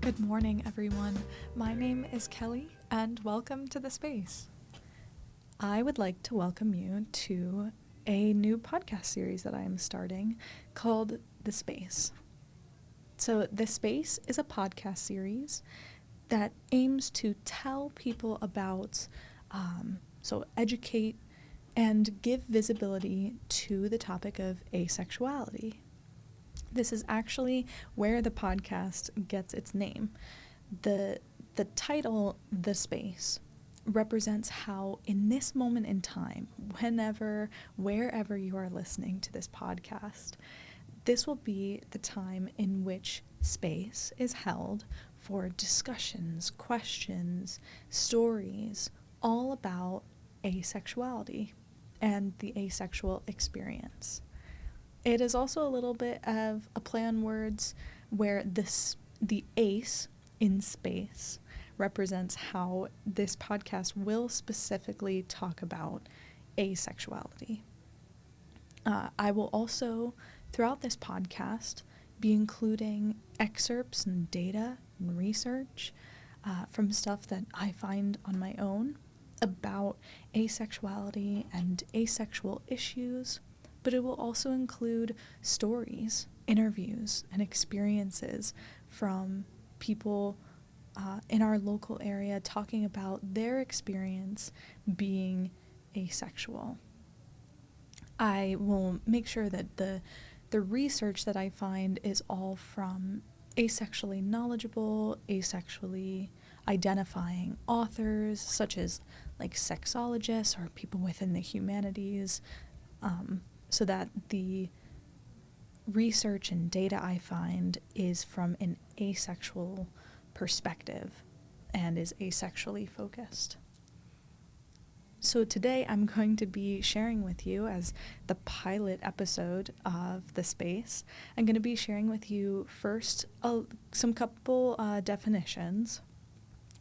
Good morning, everyone. My name is Kelly, and welcome to The Space. I would like to welcome you to a new podcast series that I am starting called The Space. So, The Space is a podcast series that aims to tell people about, educate and give visibility to the topic of asexuality. This is actually where the podcast gets its name. The title, The Space, represents how in this moment in time, wherever you are listening to this podcast, this will be the time in which space is held for discussions, questions, stories, all about asexuality and the asexual experience. It is also a little bit of a play on words where the ace in space represents how this podcast will specifically talk about asexuality. I will also, throughout this podcast, be including excerpts and data and research from stuff that I find on my own about asexuality and asexual issues. But it will also include stories, interviews, and experiences from people in our local area talking about their experience being asexual. I will make sure that the research that I find is all from asexually knowledgeable, asexually identifying authors, such as like sexologists or people within the humanities, so that the research and data I find is from an asexual perspective and is asexually focused. So today I'm going to be sharing with you, as the pilot episode of The Space, I'm going to be sharing with you first some couple definitions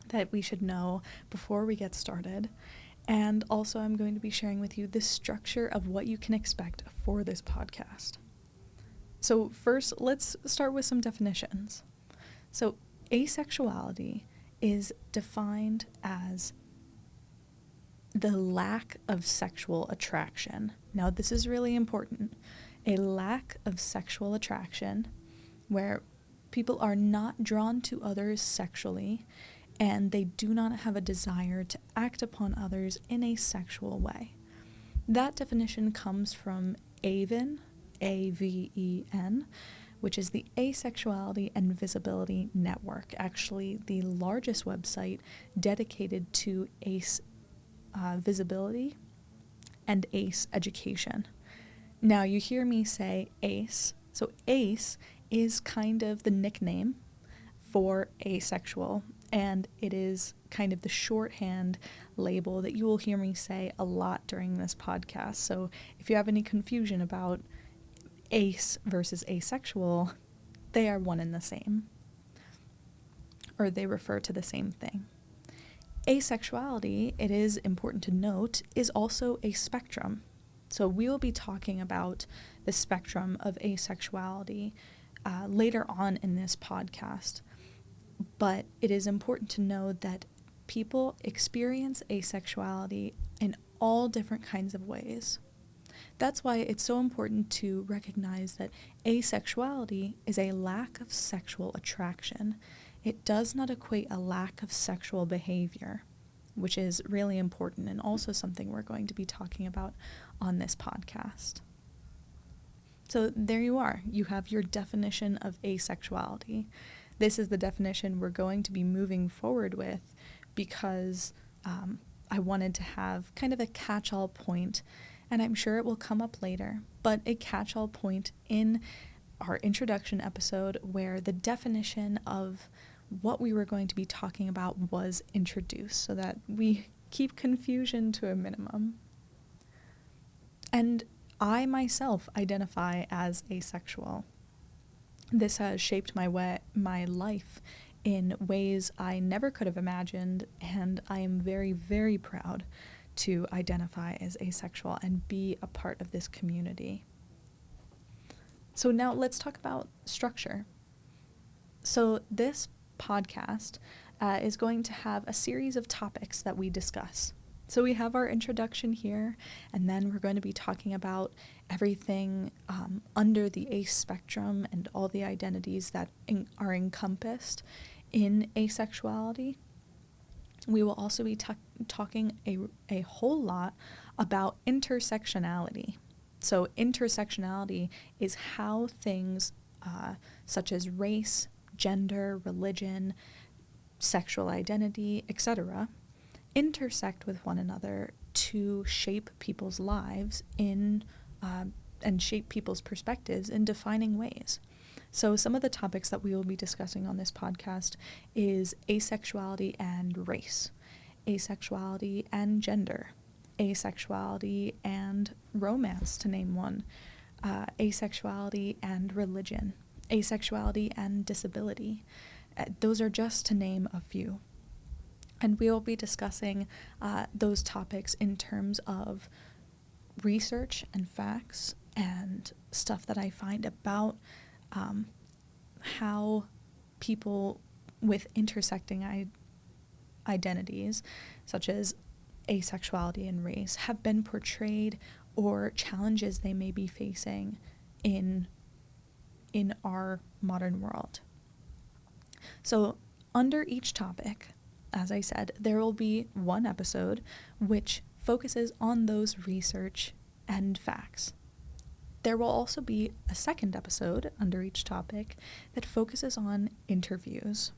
that we should know before we get started. And also I'm going to be sharing with you the structure of what you can expect for this podcast. So first, let's start with some definitions. So asexuality is defined as the lack of sexual attraction. Now, this is really important. A lack of sexual attraction where people are not drawn to others sexually and they do not have a desire to act upon others in a sexual way. That definition comes from AVEN, A-V-E-N, which is the Asexuality and Visibility Network, actually the largest website dedicated to ace visibility and ace education. Now, you hear me say ACE. So ACE is kind of the nickname for asexual, and it is kind of the shorthand label that you will hear me say a lot during this podcast. So if you have any confusion about ace versus asexual, they are one and the same, or they refer to the same thing. Asexuality, it is important to note, is also a spectrum. So we will be talking about the spectrum of asexuality later on in this podcast. But it is important to know that people experience asexuality in all different kinds of ways. That's why it's so important to recognize that asexuality is a lack of sexual attraction. It does not equate a lack of sexual behavior, which is really important and also something we're going to be talking about on this podcast. So there you are. You have your definition of asexuality. This is the definition we're going to be moving forward with because I wanted to have kind of a catch-all point, and I'm sure it will come up later, but a catch-all point in our introduction episode where the definition of what we were going to be talking about was introduced so that we keep confusion to a minimum. And I myself identify as asexual. This has shaped my life in ways I never could have imagined, and I am very, very proud to identify as asexual and be a part of this community. So now let's talk about structure. So this podcast is going to have a series of topics that we discuss. So we have our introduction here, and then we're going to be talking about everything under the ACE spectrum and all the identities that are encompassed in asexuality. We will also be talking a whole lot about intersectionality. So intersectionality is how things such as race, gender, religion, sexual identity, etc., intersect with one another to shape people's lives and shape people's perspectives in defining ways. So some of the topics that we will be discussing on this podcast is asexuality and race, asexuality and gender, asexuality and romance, to name one, asexuality and religion, asexuality and disability. Those are just to name a few. And we will be discussing those topics in terms of research and facts and stuff that I find about how people with intersecting identities, such as asexuality and race, have been portrayed, or challenges they may be facing in our modern world. So under each topic, as I said, there will be one episode which focuses on those research and facts. There will also be a second episode under each topic that focuses on interviews,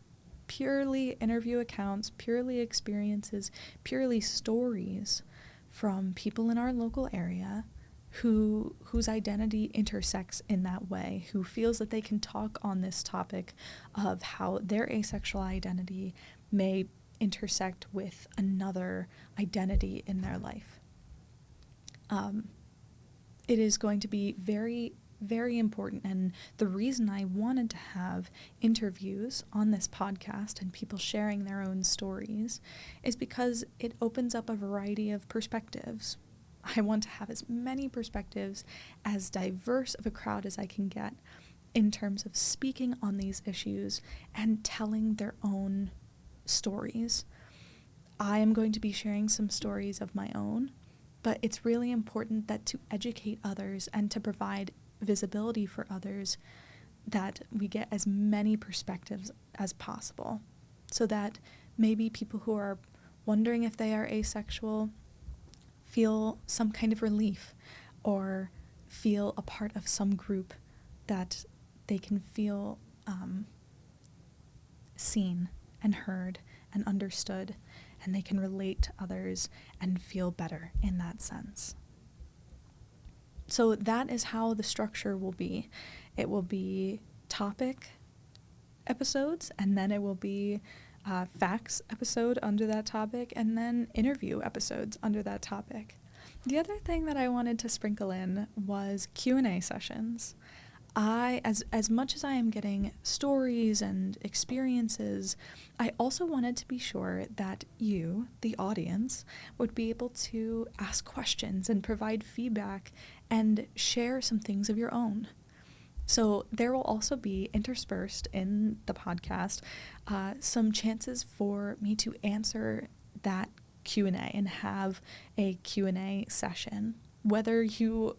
purely interview accounts, purely experiences, purely stories from people in our local area whose identity intersects in that way, who feels that they can talk on this topic of how their asexual identity may intersect with another identity in their life. It is going to be very, very important, and the reason I wanted to have interviews on this podcast and people sharing their own stories is because it opens up a variety of perspectives. I want to have as many perspectives, as diverse of a crowd as I can get in terms of speaking on these issues and telling their own stories. I am going to be sharing some stories of my own, but it's really important that to educate others and to provide visibility for others, that we get as many perspectives as possible, so that maybe people who are wondering if they are asexual feel some kind of relief, or feel a part of some group that they can feel seen and heard and understood, and they can relate to others and feel better in that sense. So that is how the structure will be. It will be topic episodes, and then it will be facts episode under that topic, and then interview episodes under that topic. The other thing that I wanted to sprinkle in was Q&A sessions. As much as I am getting stories and experiences, I also wanted to be sure that you, the audience, would be able to ask questions and provide feedback and share some things of your own. So there will also be interspersed in the podcast some chances for me to answer that Q&A and have a Q&A session. Whether you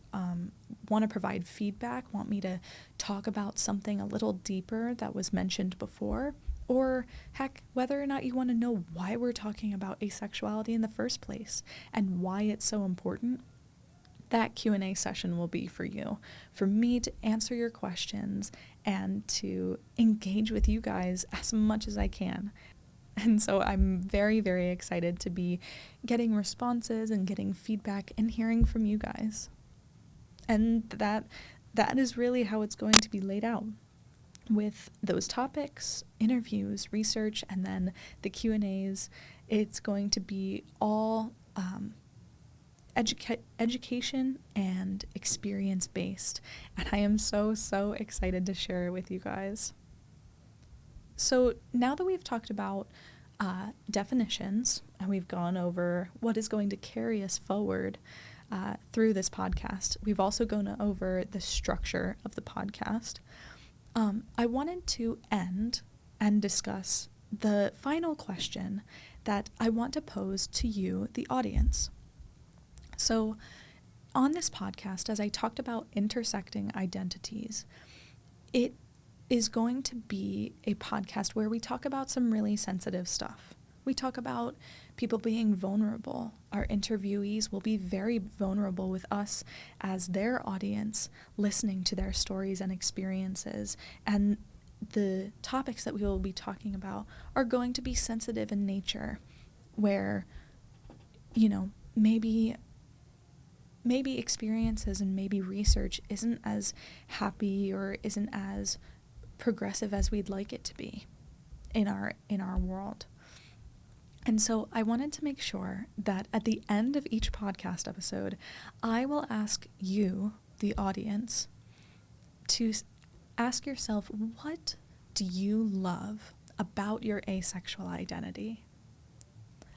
want to provide feedback, want me to talk about something a little deeper that was mentioned before, or heck, whether or not you want to know why we're talking about asexuality in the first place and why it's so important, that Q&A session will be for you, for me to answer your questions and to engage with you guys as much as I can. And so I'm very, very excited to be getting responses and getting feedback and hearing from you guys. And that is really how it's going to be laid out, with those topics, interviews, research, and then the Q&As. It's going to be all education and experience-based. And I am so, so excited to share it with you guys. So now that we've talked about definitions, and we've gone over what is going to carry us forward through this podcast, we've also gone over the structure of the podcast. I wanted to end and discuss the final question that I want to pose to you, the audience. So, on this podcast, as I talked about intersecting identities, it is going to be a podcast where we talk about some really sensitive stuff. We talk about people being vulnerable. Our interviewees will be very vulnerable with us as their audience, listening to their stories and experiences. And the topics that we will be talking about are going to be sensitive in nature, where, maybe experiences and maybe research isn't as happy or isn't as progressive as we'd like it to be in our world. And so I wanted to make sure that at the end of each podcast episode, I will ask you, the audience, to ask yourself, what do you love about your asexual identity?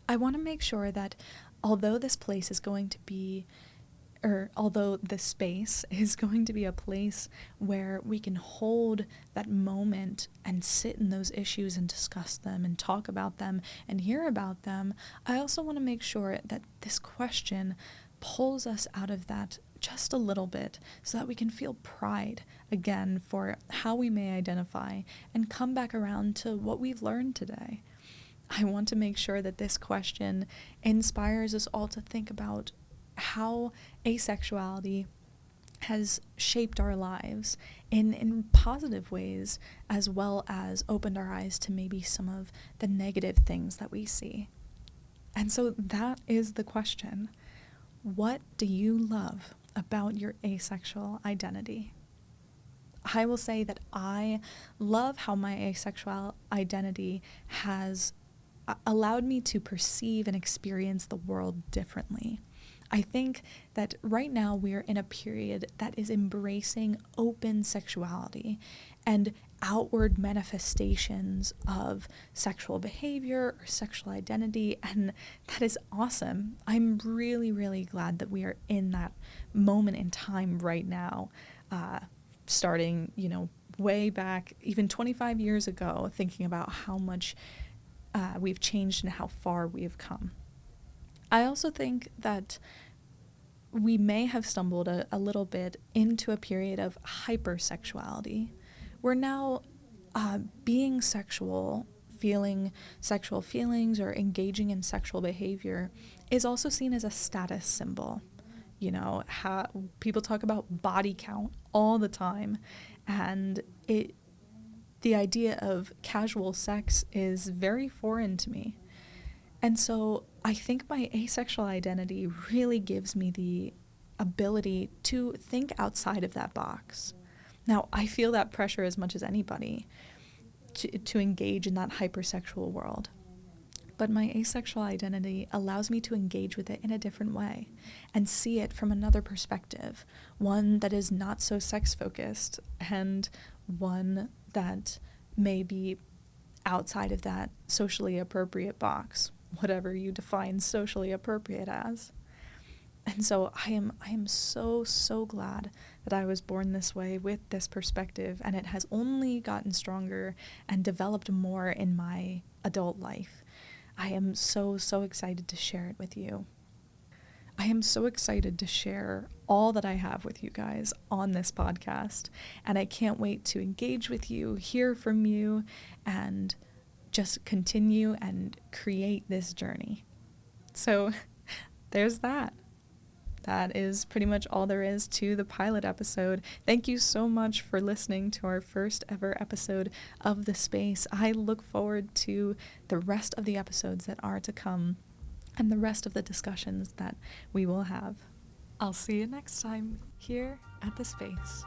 I want to make sure that although this place is going to be, or although the space is going to be a place where we can hold that moment and sit in those issues and discuss them and talk about them and hear about them, I also want to make sure that this question pulls us out of that just a little bit so that we can feel pride again for how we may identify and come back around to what we've learned today. I want to make sure that this question inspires us all to think about how asexuality has shaped our lives in positive ways, as well as opened our eyes to maybe some of the negative things that we see. And so that is the question. What do you love about your asexual identity? I will say that I love how my asexual identity has allowed me to perceive and experience the world differently. I think that right now we're in a period that is embracing open sexuality and outward manifestations of sexual behavior or sexual identity, and that is awesome. I'm really, really glad that we are in that moment in time right now, starting, way back, even 25 years ago, thinking about how much we've changed and how far we've come. I also think that we may have stumbled a little bit into a period of hypersexuality. We're now being sexual, feeling sexual feelings or engaging in sexual behavior is also seen as a status symbol. How people talk about body count all the time, and the idea of casual sex is very foreign to me. And so I think my asexual identity really gives me the ability to think outside of that box. Now, I feel that pressure as much as anybody to engage in that hypersexual world. But my asexual identity allows me to engage with it in a different way and see it from another perspective, one that is not so sex-focused and one that may be outside of that socially appropriate box, whatever you define socially appropriate as. And so I am so, so glad that I was born this way with this perspective, and it has only gotten stronger and developed more in my adult life. I am so, so excited to share it with you. I am so excited to share all that I have with you guys on this podcast, and I can't wait to engage with you, hear from you, and just continue and create this journey. So there's that. That is pretty much all there is to the pilot episode. Thank you so much for listening to our first ever episode of The Space. I look forward to the rest of the episodes that are to come and the rest of the discussions that we will have. I'll see you next time here at The Space.